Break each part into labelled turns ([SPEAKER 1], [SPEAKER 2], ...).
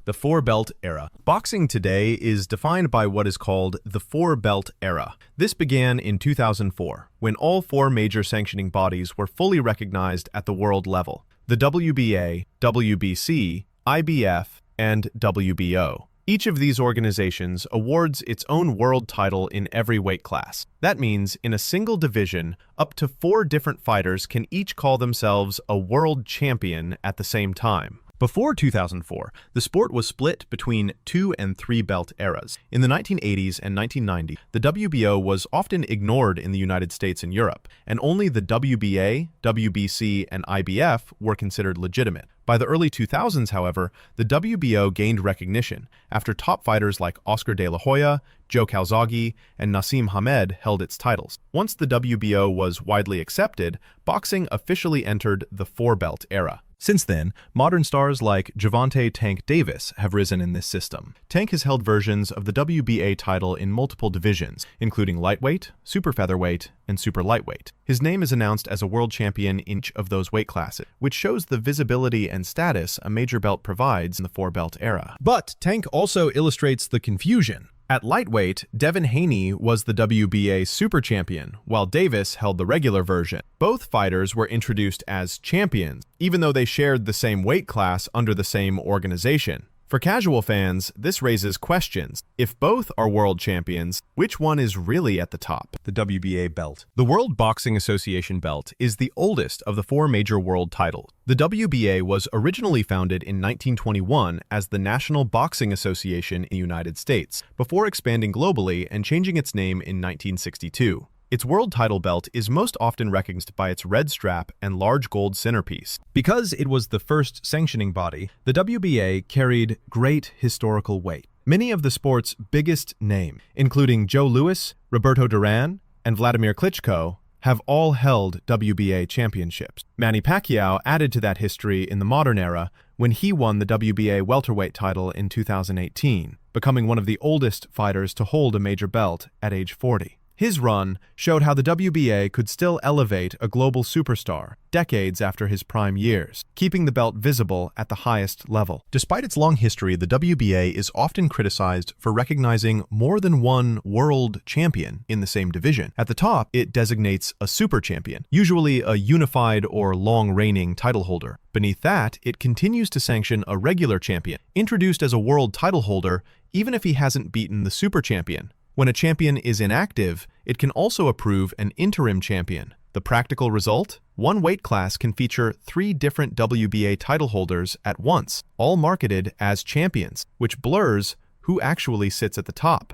[SPEAKER 1] The four-belt era. Boxing today is defined by what is called the four-belt era. This began in 2004, when all four major sanctioning bodies were fully recognized at the world level: the WBA, WBC, IBF, and WBO. Each of these organizations awards its own world title in every weight class. That means in a single division, up to 4 different fighters can each call themselves a world champion at the same time. Before 2004, the sport was split between 2 and 3 belt eras. In the 1980s and 1990s, the WBO was often ignored in the United States and Europe, and only the WBA, WBC, and IBF were considered legitimate. By the early 2000s, however, the WBO gained recognition after top fighters like Oscar De La Hoya, Joe Calzaghe, and Nassim Hamed held its titles. Once the WBO was widely accepted, boxing officially entered the four-belt era. Since then, modern stars like Gervonta "Tank" Davis have risen in this system. Tank has held versions of the WBA title in multiple divisions, including lightweight, super featherweight, and super lightweight. His name is announced as a world champion in each of those weight classes, which shows the visibility and status a major belt provides in the four-belt era. But Tank also illustrates the confusion. At lightweight, Devin Haney was the WBA super champion, while Davis held the regular version. Both fighters were introduced as champions, even though they shared the same weight class under the same organization. For casual fans, this raises questions. If both are world champions, which one is really at the top? The WBA belt. The World Boxing Association belt is the oldest of the 4 major world titles. The WBA was originally founded in 1921 as the National Boxing Association in the United States, before expanding globally and changing its name in 1962. Its world title belt is most often recognized by its red strap and large gold centerpiece. Because it was the first sanctioning body, the WBA carried great historical weight. Many of the sport's biggest names, including Joe Louis, Roberto Duran, and Vladimir Klitschko, have all held WBA championships. Manny Pacquiao added to that history in the modern era when he won the WBA welterweight title in 2018, becoming one of the oldest fighters to hold a major belt at age 40. His run showed how the WBA could still elevate a global superstar decades after his prime years, keeping the belt visible at the highest level. Despite its long history, the WBA is often criticized for recognizing more than one world champion in the same division. At the top, it designates a super champion, usually a unified or long-reigning title holder. Beneath that, it continues to sanction a regular champion, introduced as a world title holder even if he hasn't beaten the super champion. When a champion is inactive, it can also approve an interim champion. The practical result? One weight class can feature 3 different WBA title holders at once, all marketed as champions, which blurs who actually sits at the top.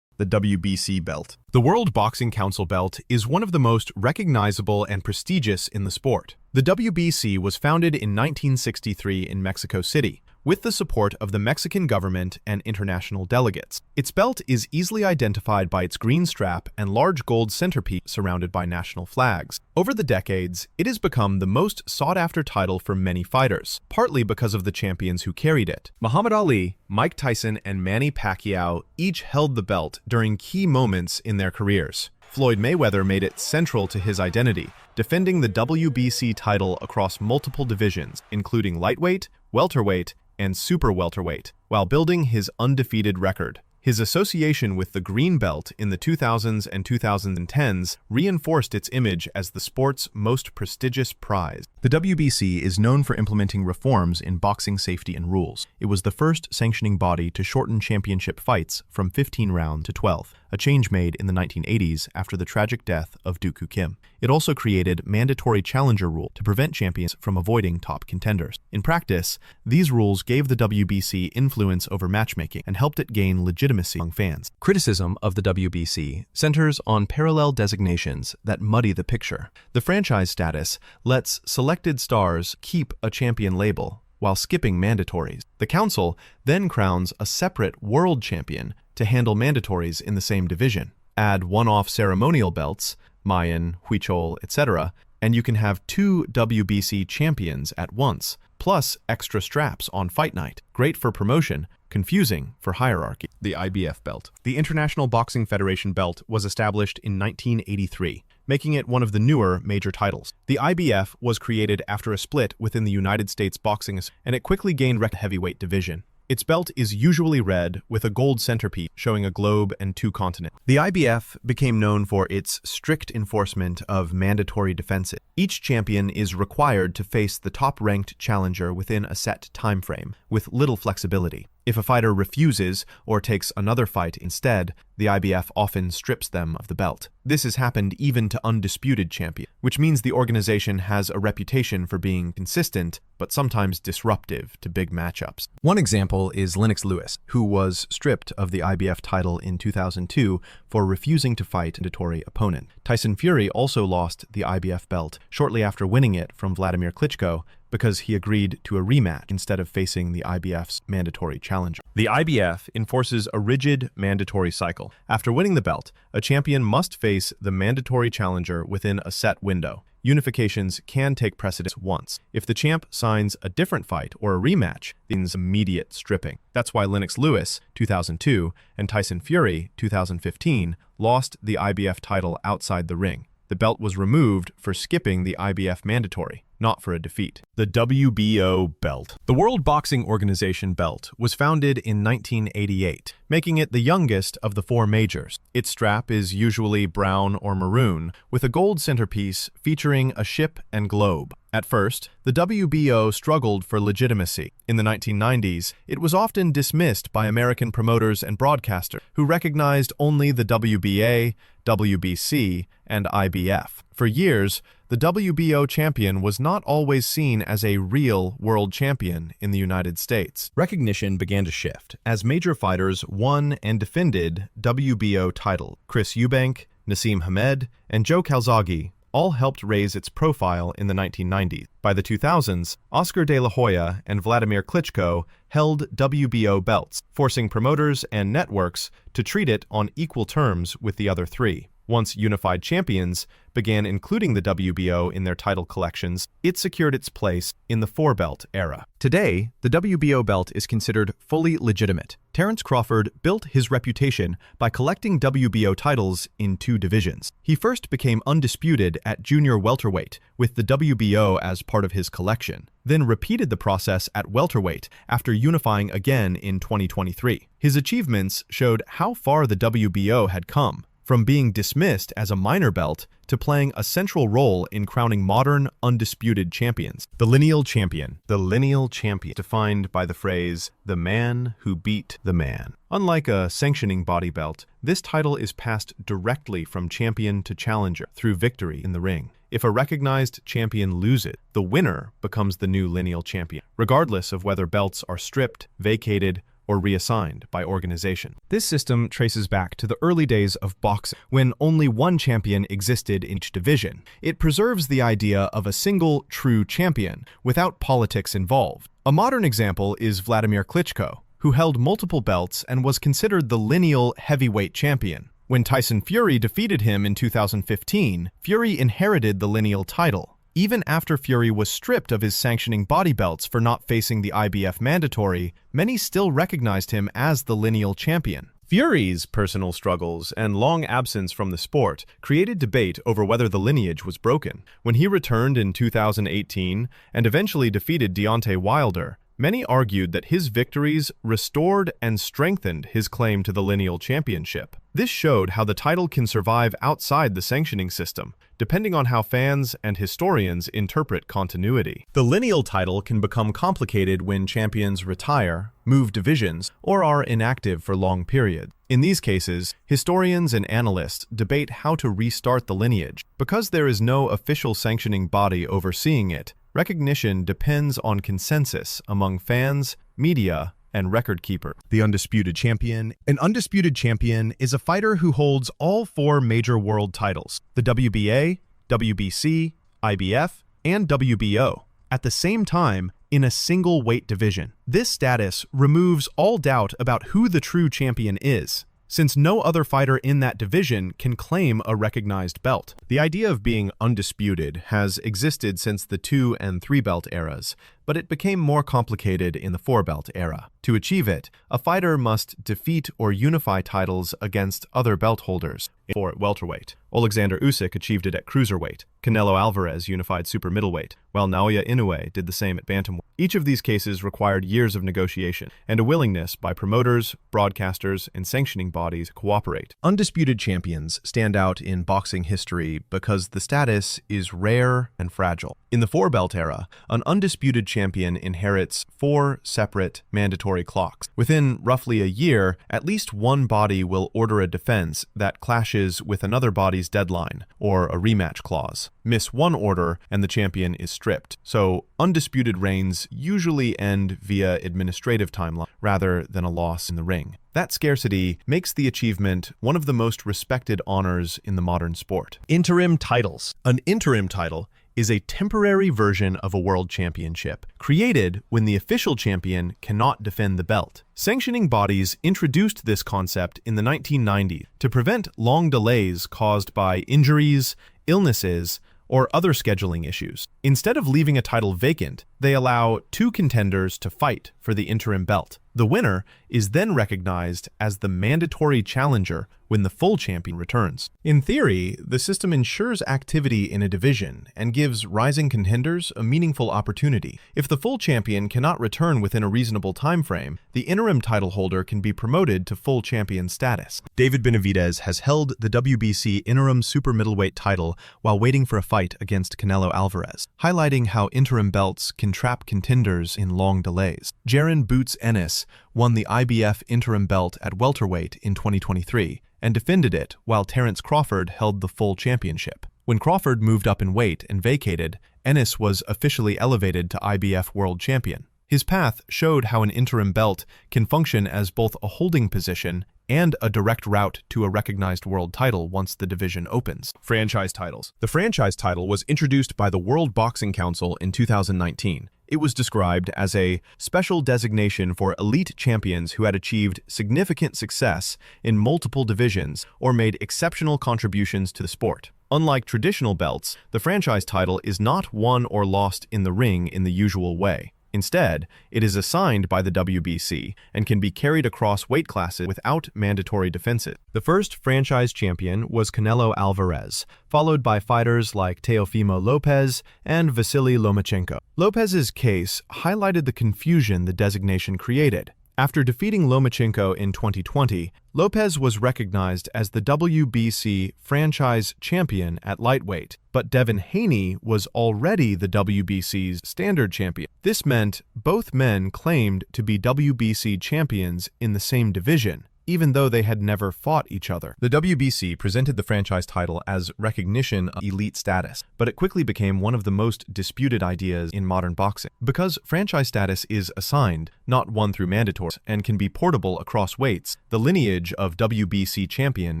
[SPEAKER 1] The WBC belt. The World Boxing Council belt is one of the most recognizable and prestigious in the sport. The WBC was founded in 1963 in Mexico City, with the support of the Mexican government and international delegates. Its belt is easily identified by its green strap and large gold centerpiece surrounded by national flags. Over the decades, it has become the most sought-after title for many fighters, partly because of the champions who carried it. Muhammad Ali, Mike Tyson, and Manny Pacquiao each held the belt during key moments in their careers. Floyd Mayweather made it central to his identity, defending the WBC title across multiple divisions, including lightweight, welterweight, and super welterweight, while building his undefeated record. His association with the green belt in the 2000s and 2010s reinforced its image as the sport's most prestigious prize. The WBC is known for implementing reforms in boxing safety and rules. It was the first sanctioning body to shorten championship fights from 15 rounds to 12, a change made in the 1980s after the tragic death of Dooku Kim. It also created mandatory challenger rule to prevent champions from avoiding top contenders. In practice, these rules gave the WBC influence over matchmaking and helped it gain legitimacy among fans. Criticism of the WBC centers on parallel designations that muddy the picture. The franchise status lets selected stars keep a champion label while skipping mandatories. The council then crowns a separate world champion to handle mandatories in the same division. Add one-off ceremonial belts, Mayan, Huichol, etc., and you can have 2 WBC champions at once, plus extra straps on fight night. Great for promotion, confusing for hierarchy. The IBF belt. The International Boxing Federation belt was established in 1983, making it one of the newer major titles. The IBF was created after a split within the United States Boxing Association, and it quickly gained the heavyweight division. Its belt is usually red with a gold centerpiece showing a globe and 2 continents. The IBF became known for its strict enforcement of mandatory defenses. Each champion is required to face the top-ranked challenger within a set time frame, with little flexibility. If a fighter refuses or takes another fight instead, the IBF often strips them of the belt. This has happened even to Undisputed champions, which means the organization has a reputation for being consistent, but sometimes disruptive to big matchups. One example is Lennox Lewis, who was stripped of the IBF title in 2002 for refusing to fight a mandatory opponent. Tyson Fury also lost the IBF belt shortly after winning it from Vladimir Klitschko, because he agreed to a rematch instead of facing the IBF's mandatory challenger. The IBF enforces a rigid mandatory cycle. After winning the belt, a champion must face the mandatory challenger within a set window. Unifications can take precedence once. If the champ signs a different fight or a rematch, means immediate stripping. That's why Lennox Lewis, 2002, and Tyson Fury, 2015, lost the IBF title outside the ring. The belt was removed for skipping the IBF mandatory, not for a defeat. The WBO belt. The World Boxing Organization belt was founded in 1988, making it the youngest of the 4 majors. Its strap is usually brown or maroon, with a gold centerpiece featuring a ship and globe. At first, the WBO struggled for legitimacy. In the 1990s, it was often dismissed by American promoters and broadcasters, who recognized only the WBA, WBC, and IBF. For years, the WBO champion was not always seen as a real world champion in the United States. Recognition began to shift as major fighters won and defended WBO titles. Chris Eubank, Nassim Hamed, and Joe Calzaghe all helped raise its profile in the 1990s. By the 2000s, Oscar de la Hoya and Vladimir Klitschko held WBO belts, forcing promoters and networks to treat it on equal terms with the other 3. Once unified champions began including the WBO in their title collections, it secured its place in the 4-belt era. Today, the WBO belt is considered fully legitimate. Terence Crawford built his reputation by collecting WBO titles in 2 divisions. He first became undisputed at junior welterweight with the WBO as part of his collection, then repeated the process at welterweight after unifying again in 2023. His achievements showed how far the WBO had come, from being dismissed as a minor belt to playing a central role in crowning modern, undisputed champions. The Lineal champion. The Lineal champion, defined by the phrase, "the man who beat the man." Unlike a sanctioning body belt, this title is passed directly from champion to challenger through victory in the ring. If a recognized champion loses, the winner becomes the new Lineal champion, regardless of whether belts are stripped, vacated, or reassigned by organization. This system traces back to the early days of boxing, when only one champion existed in each division. It preserves the idea of a single, true champion, without politics involved. A modern example is Vladimir Klitschko, who held multiple belts and was considered the lineal heavyweight champion. When Tyson Fury defeated him in 2015, Fury inherited the lineal title. Even after Fury was stripped of his sanctioning body belts for not facing the IBF mandatory, many still recognized him as the lineal champion. Fury's personal struggles and long absence from the sport created debate over whether the lineage was broken. When he returned in 2018 and eventually defeated Deontay Wilder, many argued that his victories restored and strengthened his claim to the lineal championship. This showed how the title can survive outside the sanctioning system, depending on how fans and historians interpret continuity. The lineal title can become complicated when champions retire, move divisions, or are inactive for long periods. In these cases, historians and analysts debate how to restart the lineage. Because there is no official sanctioning body overseeing it, recognition depends on consensus among fans, media, and record keeper. The Undisputed Champion. An Undisputed Champion is a fighter who holds all 4 major world titles, the WBA, WBC, IBF, and WBO, at the same time in a single weight division. This status removes all doubt about who the true champion is, since no other fighter in that division can claim a recognized belt. The idea of being undisputed has existed since the 2- and 3-belt eras, but it became more complicated in the four-belt era. To achieve it, a fighter must defeat or unify titles against other belt holders. For welterweight, Alexander Usyk achieved it at cruiserweight. Canelo Alvarez unified super middleweight, while Naoya Inoue did the same at bantamweight. Each of these cases required years of negotiation and a willingness by promoters, broadcasters, and sanctioning bodies to cooperate. Undisputed champions stand out in boxing history because the status is rare and fragile. In the four-belt era, an undisputed champion inherits 4 separate mandatory clocks. Within roughly a year, at least one body will order a defense that clashes with another body's deadline, or a rematch clause. Miss one order and the champion is stripped. So, undisputed reigns usually end via administrative timeline rather than a loss in the ring. That scarcity makes the achievement one of the most respected honors in the modern sport. Interim titles. An interim title is a temporary version of a world championship, created when the official champion cannot defend the belt. Sanctioning bodies introduced this concept in the 1990s to prevent long delays caused by injuries, illnesses, or other scheduling issues. Instead of leaving a title vacant, they allow 2 contenders to fight for the interim belt. The winner is then recognized as the mandatory challenger when the full champion returns. In theory, the system ensures activity in a division and gives rising contenders a meaningful opportunity. If the full champion cannot return within a reasonable time frame, the interim title holder can be promoted to full champion status. David Benavidez has held the WBC interim super middleweight title while waiting for a fight against Canelo Alvarez, highlighting how interim belts can trap contenders in long delays. Jaron Boots Ennis won the IBF interim belt at welterweight in 2023 and defended it while Terence Crawford held the full championship. When Crawford moved up in weight and vacated, Ennis was officially elevated to IBF world champion. His path showed how an interim belt can function as both a holding position and a direct route to a recognized world title once the division opens. Franchise titles. The franchise title was introduced by the World Boxing Council in 2019. It was described as a special designation for elite champions who had achieved significant success in multiple divisions or made exceptional contributions to the sport. Unlike traditional belts, the franchise title is not won or lost in the ring in the usual way. Instead, it is assigned by the WBC and can be carried across weight classes without mandatory defenses. The first franchise champion was Canelo Alvarez, followed by fighters like Teofimo Lopez and Vasily Lomachenko. Lopez's case highlighted the confusion the designation created. After defeating Lomachenko in 2020, Lopez was recognized as the WBC franchise champion at lightweight, but Devin Haney was already the WBC's standard champion. This meant both men claimed to be WBC champions in the same division, even though they had never fought each other. The WBC presented the franchise title as recognition of elite status, but it quickly became one of the most disputed ideas in modern boxing. Because franchise status is assigned, not won through mandatory, and can be portable across weights, the lineage of WBC champion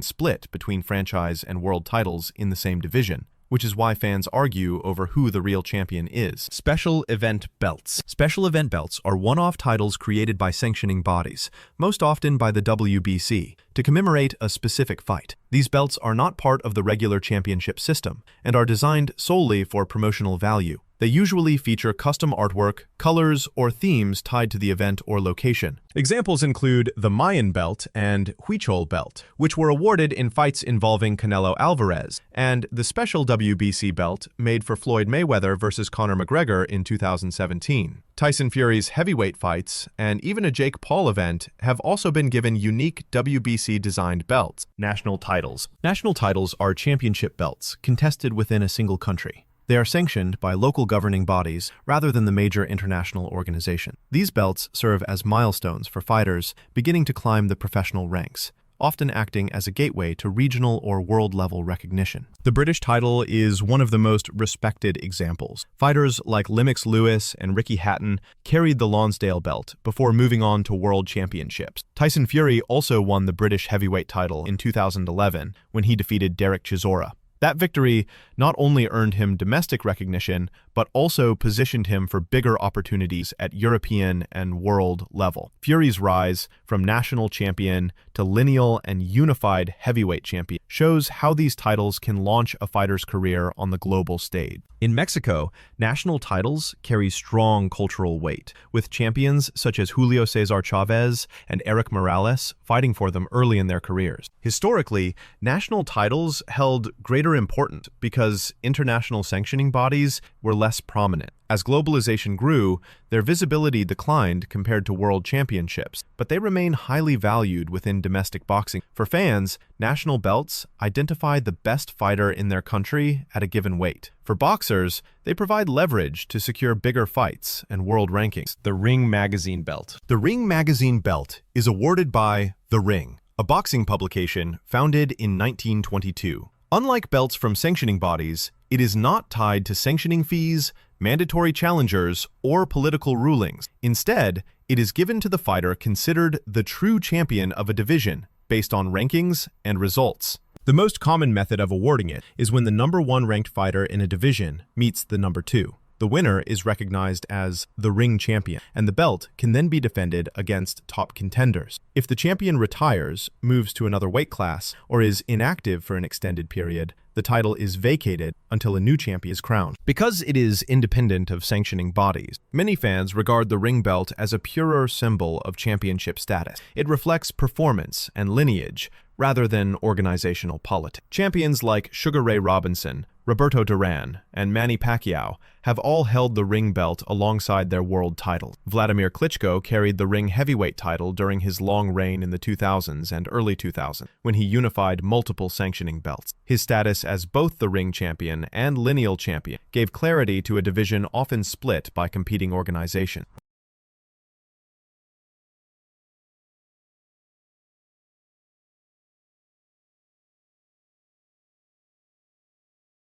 [SPEAKER 1] split between franchise and world titles in the same division, which is why fans argue over who the real champion is. Special event belts. Special event belts are one-off titles created by sanctioning bodies, most often by the WBC, to commemorate a specific fight. These belts are not part of the regular championship system and are designed solely for promotional value. They usually feature custom artwork, colors, or themes tied to the event or location. Examples include the Mayan belt and Huichol belt, which were awarded in fights involving Canelo Alvarez, and the special WBC belt made for Floyd Mayweather versus Conor McGregor in 2017. Tyson Fury's heavyweight fights, and even a Jake Paul event, have also been given unique WBC-designed belts. National titles. National titles are championship belts contested within a single country. They are sanctioned by local governing bodies rather than the major international organization. These belts serve as milestones for fighters beginning to climb the professional ranks, often acting as a gateway to regional or world-level recognition. The British title is one of the most respected examples. Fighters like Lennox Lewis and Ricky Hatton carried the Lonsdale belt before moving on to world championships. Tyson Fury also won the British heavyweight title in 2011 when he defeated Derek Chisora. That victory not only earned him domestic recognition, but also positioned him for bigger opportunities at European and world level. Fury's rise from national champion to lineal and unified heavyweight champion shows how these titles can launch a fighter's career on the global stage. In Mexico, national titles carry strong cultural weight, with champions such as Julio Cesar Chavez and Eric Morales fighting for them early in their careers. Historically, national titles held greater importance because international sanctioning bodies were less prominent. As globalization grew, their visibility declined compared to world championships, but they remain highly valued within domestic boxing. For fans, national belts identify the best fighter in their country at a given weight. For boxers, they provide leverage to secure bigger fights and world rankings. The Ring Magazine Belt. The Ring Magazine Belt is awarded by The Ring, a boxing publication founded in 1922. Unlike belts from sanctioning bodies, it is not tied to sanctioning fees, mandatory challengers, or political rulings. Instead, it is given to the fighter considered the true champion of a division based on rankings and results. The most common method of awarding it is when the number 1 ranked fighter in a division meets the number 2. The winner is recognized as the ring champion, and the belt can then be defended against top contenders. If the champion retires, moves to another weight class, or is inactive for an extended period, the title is vacated until a new champion is crowned. Because it is independent of sanctioning bodies, many fans regard the ring belt as a purer symbol of championship status. It reflects performance and lineage rather than organizational politics. Champions like Sugar Ray Robinson, Roberto Duran, and Manny Pacquiao have all held the ring belt alongside their world titles. Vladimir Klitschko carried the ring heavyweight title during his long reign in the 2000s and early 2000s, when he unified multiple sanctioning belts. His status as both the ring champion and lineal champion gave clarity to a division often split by competing organizations.